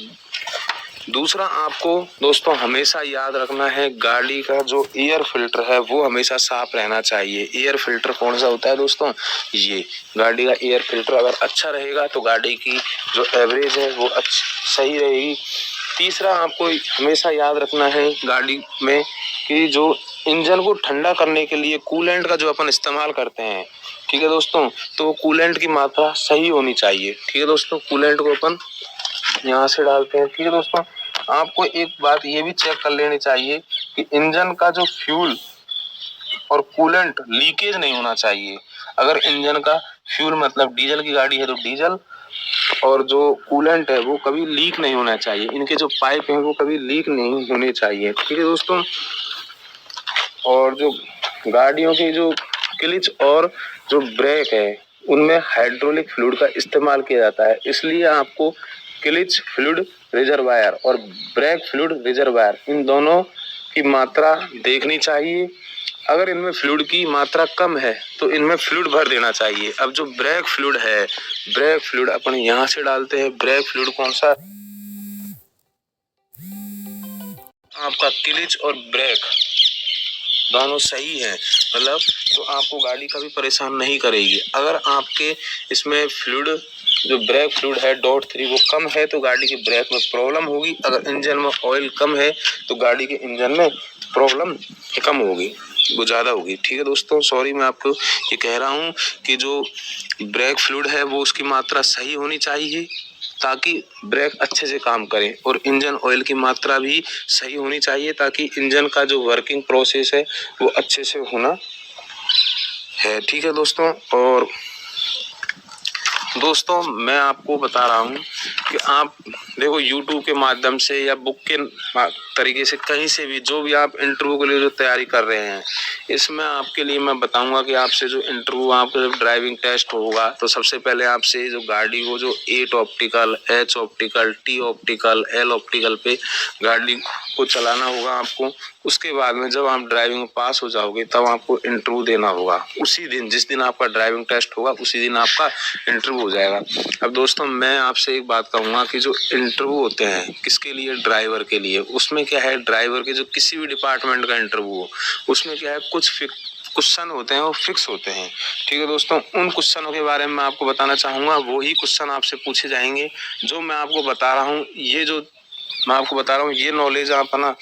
दूसरा आपको दोस्तों हमेशा याद रखना है, गाड़ी का जो एयर फिल्टर है वो हमेशा साफ रहना चाहिए। एयर फिल्टर कौन सा होता है दोस्तों, ये गाड़ी का एयर फिल्टर अगर अच्छा रहेगा तो गाड़ी की जो एवरेज है वो सही रहेगी। तीसरा आपको हमेशा याद रखना है गाड़ी में कि जो इंजन को ठंडा करने के लिए कूलेंट का जो अपन इस्तेमाल करते हैं, ठीक है दोस्तों, तो कूलेंट की मात्रा सही होनी चाहिए, ठीक है दोस्तों। कूलेंट को अपन यहाँ से डालते हैं, ठीक है दोस्तों। आपको एक बात ये भी चेक कर लेनी चाहिए कि इंजन का जो फ्यूल और कूलेंट लीकेज नहीं होना चाहिए। अगर इंजन का फ्यूल मतलब डीजल की गाड़ी है तो डीजल और जो कूलेंट है वो कभी लीक नहीं होना चाहिए। इनके जो पाइप हैं वो कभी लीक नहीं होने चाहिए, ठीक है दोस्तों। और जो गाड़ियों की जो क्लिच और जो ब्रेक है उनमें हाइड्रोलिक फ्लूइड का इस्तेमाल किया जाता है, इसलिए आपको क्लिच फ्लूइड रिजर्वायर और ब्रेक फ्लूइड रिजर्वायर इन दोनों की मात्रा देखनी चाहिए। अगर इनमें फ्लूइड की मात्रा कम है तो इनमें फ्लूइड भर देना चाहिए। अब जो ब्रेक फ्लूइड है, ब्रेक फ्लूइड अपन यहाँ से डालते हैं। ब्रेक फ्लूइड कौन सा, आपका क्लिच और ब्रेक दोनों सही है मतलब, तो आपको गाड़ी कभी परेशान नहीं करेगी। अगर आपके इसमें फ्लूइड जो ब्रेक फ्लूइड है .3 वो कम है तो गाड़ी के ब्रेक में प्रॉब्लम होगी। अगर इंजन में ऑयल कम है तो गाड़ी के इंजन में प्रॉब्लम कम होगी, वो ज्यादा होगी। ठीक है दोस्तों, सॉरी मैं आपको ये कह रहा हूँ कि जो ब्रेक फ्लूइड है वो उसकी मात्रा सही होनी चाहिए ताकि ब्रेक अच्छे से काम करे, और इंजन ऑयल की मात्रा भी सही होनी चाहिए ताकि इंजन का जो वर्किंग प्रोसेस है वो अच्छे से होना है। ठीक है दोस्तों, और दोस्तों मैं आपको बता रहा हूँ कि आप देखो YouTube के माध्यम से या बुक के तरीके से कहीं से भी जो भी आप इंटरव्यू के लिए जो तैयारी कर रहे हैं, इसमें आपके लिए मैं बताऊंगा कि आपसे जो इंटरव्यू आपका जब ड्राइविंग टेस्ट होगा तो सबसे पहले आपसे जो गाड़ी को जो 8 optical, H optical, T optical, L optical पे गाड़ी को चलाना होगा आपको। उसके बाद में जब आप ड्राइविंग में पास हो जाओगे तब आपको इंटरव्यू देना होगा। उसी दिन जिस दिन आपका ड्राइविंग टेस्ट होगा उसी दिन आपका इंटरव्यू हो जाएगा। अब दोस्तों मैं आपसे एक बात कहूंगा कि जो इंटरव्यू होते हैं किसके लिए, ड्राइवर के लिए। उसमें क्या है, ड्राइवर के जो किसी भी डिपार्टमेंट का इंटरव्यू हो उसमें क्या है, कुछ क्वेश्चन होते हैं वो फिक्स होते हैं। ठीक है दोस्तों, उन क्वेश्चनों के बारे में मैं आपको बताना चाहूंगा। वही क्वेश्चन आपसे पूछे जाएंगे जो मैं आपको बता रहा हूँ। ये जो मैं आपको बता रहा हूँ ये नॉलेज आप है ना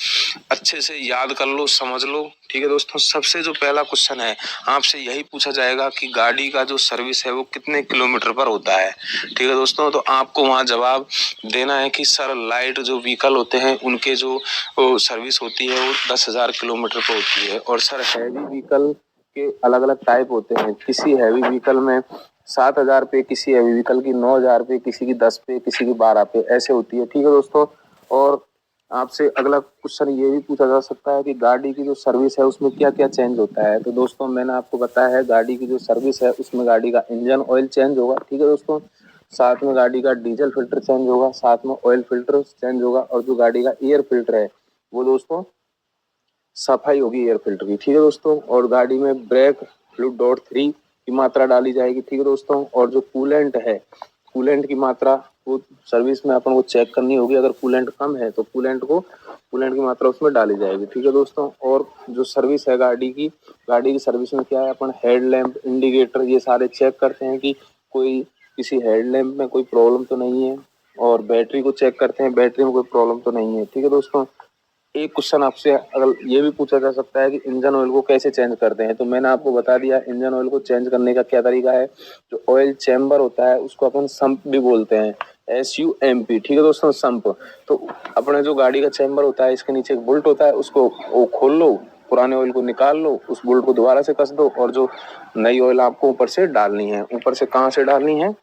अच्छे से याद कर लो, समझ लो। ठीक है दोस्तों, सबसे जो पहला क्वेश्चन है आपसे यही पूछा जाएगा कि गाड़ी का जो सर्विस है वो कितने किलोमीटर पर होता है। ठीक है दोस्तों, तो आपको वहाँ जवाब देना है कि सर लाइट जो व्हीकल होते हैं उनके जो सर्विस होती है वो 10,000 किलोमीटर पर होती है। और सर हैवी व्हीकल के अलग अलग टाइप होते हैं। किसी हैवी व्हीकल में 7,000 पे, किसी हैवी व्हीकल की 9,000 पे, किसी की 10 पे, किसी की 12 पे, ऐसे होती है। ठीक है दोस्तों, और आपसे अगला क्वेश्चन ये भी पूछा जा सकता है कि गाड़ी की जो सर्विस है उसमें क्या क्या चेंज होता है। तो दोस्तों मैंने आपको बताया है गाड़ी की जो सर्विस है उसमें गाड़ी का इंजन ऑयल चेंज होगा। ठीक है दोस्तों, साथ में गाड़ी का डीजल फिल्टर चेंज होगा, साथ में ऑयल फिल्टर चेंज होगा, और जो गाड़ी का एयर फिल्टर है वो दोस्तों सफाई होगी एयर फिल्टर की। ठीक है दोस्तों, और गाड़ी में ब्रेक फ्लूइड .3 की मात्रा डाली जाएगी। ठीक है दोस्तों, और जो कूलेंट है, कूलेंट की मात्रा वो सर्विस में अपन को चेक करनी होगी। अगर कूलेंट कम है तो कूलेंट की मात्रा उसमें डाली जाएगी। ठीक है दोस्तों, और जो सर्विस है गाड़ी की सर्विस में क्या है, अपन हेडलैम्प, इंडिकेटर ये सारे चेक करते हैं कि कोई किसी हेडलैम्प में कोई प्रॉब्लम तो नहीं है, और बैटरी को चेक करते हैं बैटरी में कोई प्रॉब्लम तो नहीं है। ठीक है दोस्तों, एक क्वेश्चन आपसे अगर ये भी पूछा जा सकता है कि इंजन ऑयल को कैसे चेंज करते हैं। तो मैंने आपको बता दिया इंजन ऑयल को चेंज करने का क्या तरीका है। जो ऑयल चैम्बर होता है उसको अपन सम्प भी बोलते हैं, SUMP। ठीक है दोस्तों, सम्प। तो अपने जो गाड़ी का चैम्बर होता है इसके नीचे एक बोल्ट होता है, उसको वो खोल लो, पुराने ऑयल को निकाल लो, उस बोल्ट को दोबारा से कस दो, और जो नई ऑयल आपको ऊपर से डालनी है, ऊपर से कहाँ से डालनी है,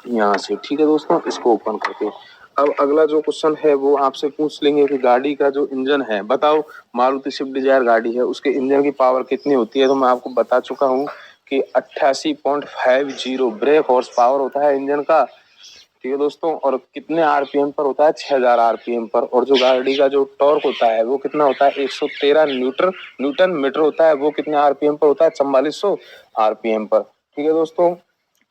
यहाँ से। ठीक है दोस्तों, इसको ओपन करके अब अगला जो क्वेश्चन है वो आपसे पूछ लेंगे कि गाड़ी का जो इंजन है, बताओ मारुति स्विफ्ट डिजायर गाड़ी है उसके इंजन की पावर कितनी होती है। तो मैं आपको बता चुका हूँ कि 88.50 ब्रेक हॉर्स पावर होता है इंजन का। ठीक है दोस्तों, और कितने आरपीएम पर होता है, 6,000 आरपीएम पर। और जो गाड़ी का जो टॉर्क होता है वो कितना होता है, 113 न्यूटन मीटर होता है। वो कितने आरपीएम पर होता है, 4400 आरपीएम पर। ठीक है दोस्तों,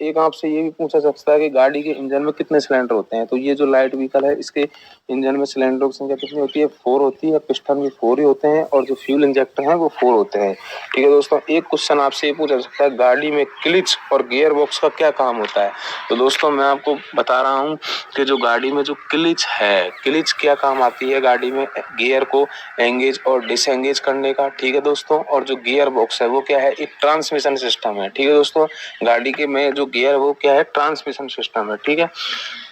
एक आपसे ये भी पूछा जा सकता है कि गाड़ी के इंजन में कितने सिलेंडर होते हैं। तो ये जो लाइट व्हीकल है इसके इंजन में सिलेंडरों की संख्या कितनी होती है, 4 होती है। पिस्टन भी 4 ही होते हैं, और जो फ्यूल इंजेक्टर है वो 4 होते हैं। ठीक है दोस्तों, एक क्वेश्चन आपसे ये पूछा जा सकता है गाड़ी में क्लिच और गियर बॉक्स का क्या काम होता है। तो दोस्तों मैं आपको बता रहा हूँ कि जो गाड़ी में जो क्लिच है, क्लिच क्या काम आती है, गाड़ी में गियर को एंगेज और डिसएंगेज करने का। ठीक है दोस्तों, और जो गियर बॉक्स है वो क्या है, एक ट्रांसमिशन सिस्टम है। ठीक है दोस्तों, गाड़ी के में जो गियर वो क्या है, ट्रांसमिशन सिस्टम है। ठीक है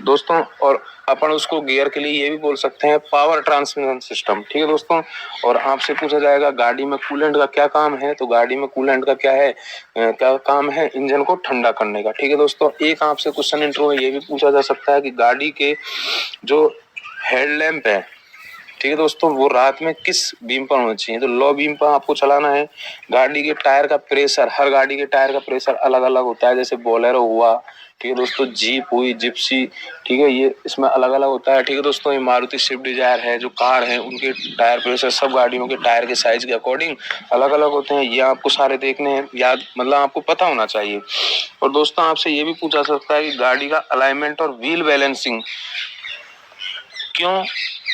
दोस्तों, और अपन उसको गियर के लिए ये भी बोल सकते हैं पावर ट्रांसमिशन सिस्टम। ठीक है दोस्तों, और आपसे पूछा जाएगा गाड़ी में कूलेंट का क्या काम है। तो गाड़ी में कूलेंट का क्या काम है, इंजन को ठंडा करने का। ठीक है दोस्तों, एक आपसे क्वेश्चन इंटरव्यू में ये भी पूछा जा सकता है कि गाड़ी के जो हेडलैम्प है, ठीक है दोस्तों, वो रात में किस बीम पर होना चाहिए। तो लो बीम पर आपको चलाना है। गाड़ी के टायर का प्रेशर, हर गाड़ी के टायर का प्रेशर अलग अलग होता है। जैसे बोलेरो हुआ, ठीक है दोस्तों, जीप हुई, जिप्सी, ठीक है, ये इसमें अलग अलग होता है। ठीक है दोस्तों, ये मारुति स्विफ्ट डिजायर है, जो कार है, उनके टायर प्रेशर सब गाड़ियों के टायर के साइज के अकॉर्डिंग अलग अलग होते हैं। ये आपको सारे देखने हैं, याद मतलब आपको पता होना चाहिए। और दोस्तों आपसे ये भी पूछा सकता है कि गाड़ी का अलाइनमेंट और व्हील बैलेंसिंग क्यों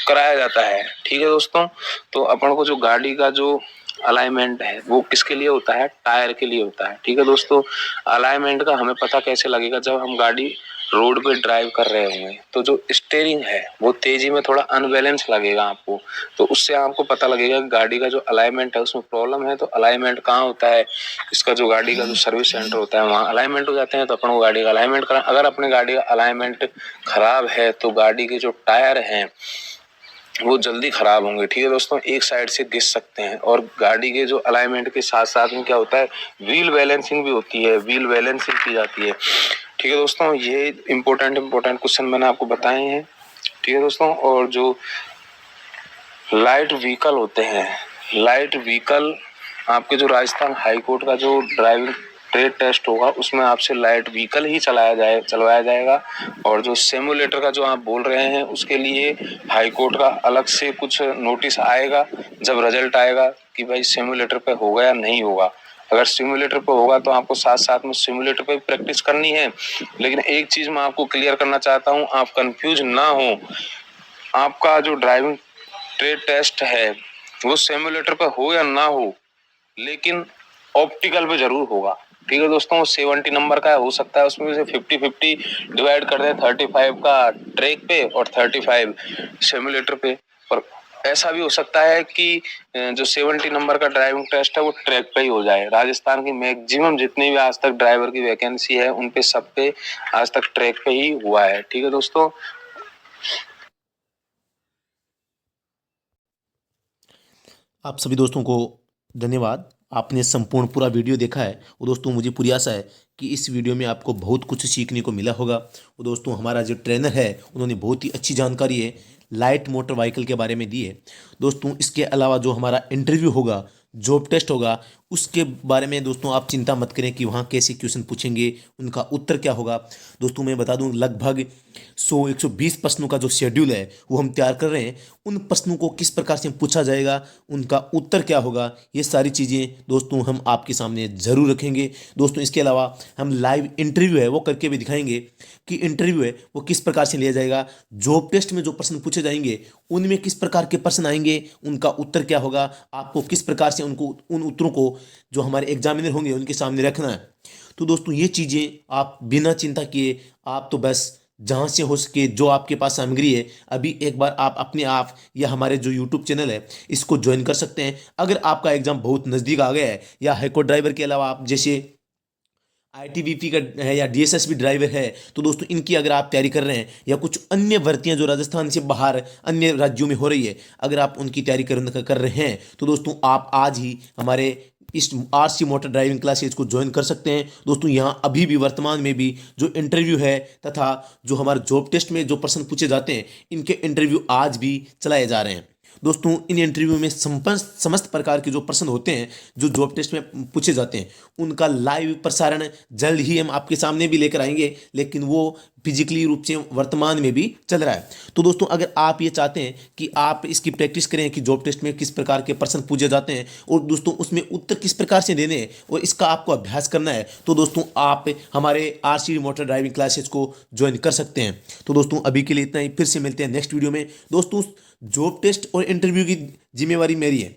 कराया जाता है। ठीक है दोस्तों, तो अपन को जो गाड़ी का जो अलाइनमेंट है वो किसके लिए होता है, टायर के लिए होता है। ठीक है दोस्तों, अलाइनमेंट का हमें पता कैसे लगेगा, जब हम गाड़ी रोड पे ड्राइव कर रहे होंगे तो जो स्टीयरिंग है वो तेजी में थोड़ा अनबैलेंस लगेगा आपको, तो उससे आपको पता लगेगा कि गाड़ी का जो अलाइनमेंट है उसमें प्रॉब्लम है। तो अलाइनमेंट कहाँ होता है, इसका जो गाड़ी का जो सर्विस सेंटर होता है वहाँ अलाइनमेंट हो जाते हैं। तो अपन को गाड़ी का अलाइनमेंट करा, अगर अपने गाड़ी का अलाइनमेंट खराब है तो गाड़ी के जो टायर हैं वो जल्दी खराब होंगे। ठीक है दोस्तों, एक साइड से घिस सकते हैं। और गाड़ी के जो अलाइनमेंट के साथ साथ में क्या होता है, व्हील बैलेंसिंग भी होती है, व्हील बैलेंसिंग की जाती है। ठीक है दोस्तों, ये इम्पोर्टेंट क्वेश्चन मैंने आपको बताए हैं। ठीक है दोस्तों, और जो लाइट व्हीकल होते हैं, लाइट व्हीकल आपके जो राजस्थान हाई कोर्ट का जो ड्राइविंग ट्रेड टेस्ट होगा उसमें आपसे लाइट व्हीकल ही चलवाया जाएगा। और जो सिमुलेटर का जो आप बोल रहे हैं उसके लिए हाई कोर्ट का अलग से कुछ नोटिस आएगा जब रिजल्ट आएगा कि भाई सिमुलेटर पे होगा या नहीं होगा। अगर सिमुलेटर पे होगा तो आपको साथ साथ में सिमुलेटर पे प्रैक्टिस करनी है। लेकिन एक चीज मैं आपको क्लियर करना चाहता हूँ, आप कंफ्यूज ना हो। आपका जो ड्राइविंग ट्रेड टेस्ट है वो सिमुलेटर पे हो या ना हो, लेकिन ऑप्टिकल पे जरूर होगा। ठीक है दोस्तों, 70 नंबर का हो सकता है उसमें से 50-50 डिवाइड कर दें, 35 का ट्रैक पे और 35 सिमुलेटर पे। पर ऐसा भी हो सकता है कि जो 70 नंबर का ड्राइविंग टेस्ट है वो ट्रैक पे ही हो जाए। राजस्थान की मैक्सिमम जितनी भी आज तक ड्राइवर की वैकेंसी है उन पे सब पे आज तक ट्रैक पे ही हुआ है। ठीक है दोस्तों,
आप सभी दोस्तों को धन्यवाद। आपने संपूर्ण पूरा वीडियो देखा है। वो दोस्तों मुझे पूरी आशा है कि इस वीडियो में आपको बहुत कुछ सीखने को मिला होगा। वो दोस्तों हमारा जो ट्रेनर है उन्होंने बहुत ही अच्छी जानकारी है लाइट मोटर व्हीकल के बारे में दी है। दोस्तों इसके अलावा जो हमारा इंटरव्यू होगा, जॉब टेस्ट होगा, उसके बारे में दोस्तों आप चिंता मत करें कि वहाँ कैसे क्वेश्चन पूछेंगे, उनका उत्तर क्या होगा। दोस्तों मैं बता दूं लगभग 100-120 प्रश्नों का जो शेड्यूल है वो हम तैयार कर रहे हैं। उन प्रश्नों को किस प्रकार से पूछा जाएगा, उनका उत्तर क्या होगा, ये सारी चीज़ें दोस्तों हम आपके सामने ज़रूर रखेंगे। दोस्तों इसके अलावा हम लाइव इंटरव्यू है वो करके भी दिखाएंगे कि इंटरव्यू है वो किस प्रकार से लिया जाएगा। जॉब टेस्ट में जो प्रश्न पूछे जाएंगे उनमें किस प्रकार के प्रश्न आएंगे, उनका उत्तर क्या होगा, आपको किस प्रकार से उनको उन उत्तरों को जो हमारे एग्जामिनर होंगे उनके सामने रखना है। तो दोस्तों ये चीज़ें आप बिना चिंता किए, आप तो बस जहाँ से हो सके जो आपके पास सामग्री है अभी एक बार आप अपने आप या हमारे जो यूट्यूब चैनल है इसको ज्वाइन कर सकते हैं। अगर आपका एग्ज़ाम बहुत नज़दीक आ गया है या हाईकोर्ट ड्राइवर के अलावा आप जैसे आईटीबीपी का है या डीएसएसबी ड्राइवर है तो दोस्तों इनकी अगर आप तैयारी कर रहे हैं या कुछ अन्य भर्तियां जो राजस्थान से बाहर अन्य राज्यों में हो रही है अगर आप उनकी तैयारी कर रहे हैं तो दोस्तों आप आज ही हमारे इस आरसी मोटर ड्राइविंग क्लासेज को ज्वाइन कर सकते हैं। दोस्तों यहाँ अभी भी वर्तमान में भी जो इंटरव्यू है तथा जो हमारे जॉब टेस्ट में जो प्रश्न पूछे जाते हैं इनके इंटरव्यू आज भी चलाए जा रहे हैं। दोस्तों इन इंटरव्यू में समस्त प्रकार के जो प्रश्न होते हैं जो जॉब टेस्ट में पूछे जाते हैं उनका लाइव प्रसारण जल्द ही हम आपके सामने भी लेकर आएंगे, लेकिन वो फिजिकली रूप से वर्तमान में भी चल रहा है। तो दोस्तों अगर आप ये चाहते हैं कि आप इसकी प्रैक्टिस करें कि जॉब टेस्ट में किस प्रकार के प्रश्न पूछे जाते हैं और दोस्तों उसमें उत्तर किस प्रकार से देने हैं और इसका आपको अभ्यास करना है, तो दोस्तों आप हमारे आरसी मोटर ड्राइविंग क्लासेस को ज्वाइन कर सकते हैं। तो दोस्तों अभी के लिए इतना ही, फिर से मिलते हैं नेक्स्ट वीडियो में। दोस्तों जॉब टेस्ट और इंटरव्यू की जिम्मेवारी मेरी है।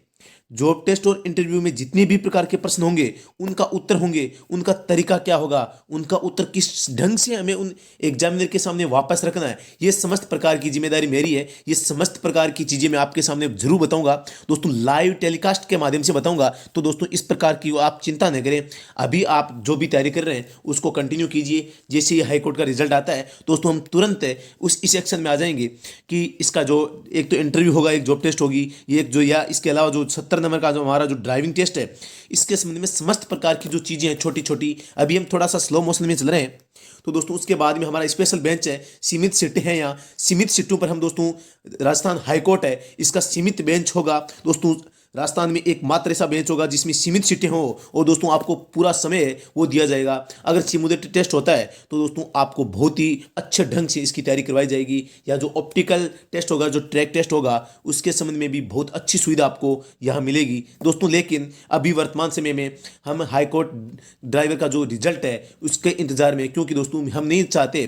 जॉब टेस्ट और इंटरव्यू में जितने भी प्रकार के प्रश्न होंगे उनका उत्तर होंगे, उनका तरीका क्या होगा, उनका उत्तर किस ढंग से हमें उन एग्जामिनर के सामने वापस रखना है, ये समस्त प्रकार की जिम्मेदारी मेरी है। ये समस्त प्रकार की चीज़ें मैं आपके सामने जरूर बताऊंगा दोस्तों, लाइव टेलीकास्ट के माध्यम से बताऊंगा। तो दोस्तों इस प्रकार की आप चिंता न करें, अभी आप जो भी तैयारी कर रहे हैं उसको कंटिन्यू कीजिए। जैसे ही हाईकोर्ट का रिजल्ट आता है दोस्तों हम तुरंत उस इस एक्शन में आ जाएंगे कि इसका जो एक तो इंटरव्यू होगा, एक जॉब टेस्ट होगी, ये एक जो या इसके अलावा जो 70 नंबर का जो हमारा जो ड्राइविंग टेस्ट है इसके संबंध में समस्त प्रकार की जो चीज़ें हैं छोटी छोटी, अभी हम थोड़ा सा स्लो मोशन में चल रहे हैं। तो दोस्तों उसके बाद में हमारा स्पेशल बेंच है, सीमित सीटें हैं, यहाँ सीमित सीटों पर हम दोस्तों राजस्थान हाईकोर्ट है इसका सीमित बेंच होगा। दोस्तों राजस्थान में एकमात्र ऐसा बेंच होगा जिसमें सीमित सीटें हो और दोस्तों आपको पूरा समय वो दिया जाएगा। अगर सिमुलेटेड टेस्ट होता है तो दोस्तों आपको बहुत ही अच्छे ढंग से इसकी तैयारी करवाई जाएगी, या जो ऑप्टिकल टेस्ट होगा, जो ट्रैक टेस्ट होगा, उसके संबंध में भी बहुत अच्छी सुविधा आपको यहाँ मिलेगी दोस्तों। लेकिन अभी वर्तमान समय में हम हाईकोर्ट ड्राइवर का जो रिजल्ट है उसके इंतजार में, क्योंकि दोस्तों हम नहीं चाहते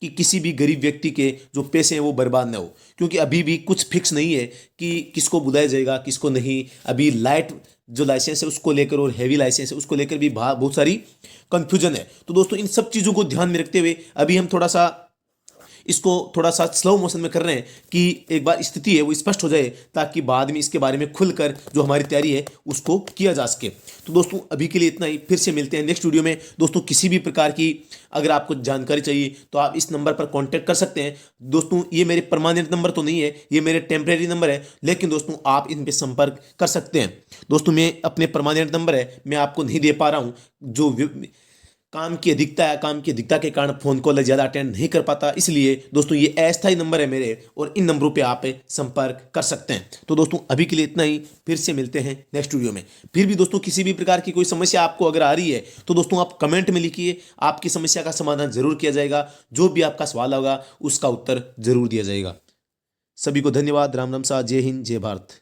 कि किसी भी गरीब व्यक्ति के जो पैसे हैं वो बर्बाद ना हो, क्योंकि अभी भी कुछ फिक्स नहीं है कि किसको बुलाया जाएगा किसको नहीं। अभी लाइट जो लाइसेंस है उसको लेकर और हैवी लाइसेंस है उसको लेकर भी बहुत सारी कंफ्यूजन है। तो दोस्तों इन सब चीज़ों को ध्यान में रखते हुए अभी हम इसको थोड़ा सा स्लो मोशन में कर रहे हैं कि एक बार स्थिति है वो स्पष्ट हो जाए, ताकि बाद में इसके बारे में खुलकर जो हमारी तैयारी है उसको किया जा सके। तो दोस्तों अभी के लिए इतना ही, फिर से मिलते हैं नेक्स्ट वीडियो में। दोस्तों किसी भी प्रकार की अगर आपको जानकारी चाहिए तो आप इस नंबर पर कांटेक्ट कर सकते हैं। दोस्तों ये मेरे परमानेंट नंबर तो नहीं है, ये मेरे टेम्परेरी नंबर है, लेकिन दोस्तों आप इन पर संपर्क कर सकते हैं। दोस्तों मैं अपने परमानेंट नंबर है मैं आपको नहीं दे पा रहा हूँ, जो काम की अधिकता के कारण फोन कॉल ज़्यादा अटेंड नहीं कर पाता, इसलिए दोस्तों ये अस्थायी नंबर है मेरे और इन नंबरों पे आप संपर्क कर सकते हैं। तो दोस्तों अभी के लिए इतना ही, फिर से मिलते हैं नेक्स्ट वीडियो में। फिर भी दोस्तों किसी भी प्रकार की कोई समस्या आपको अगर आ रही है तो दोस्तों आप कमेंट में लिखिए, आपकी समस्या का समाधान जरूर किया जाएगा। जो भी आपका सवाल होगा उसका उत्तर जरूर दिया जाएगा। सभी को धन्यवाद। राम राम सा, जय हिंद, जय भारत।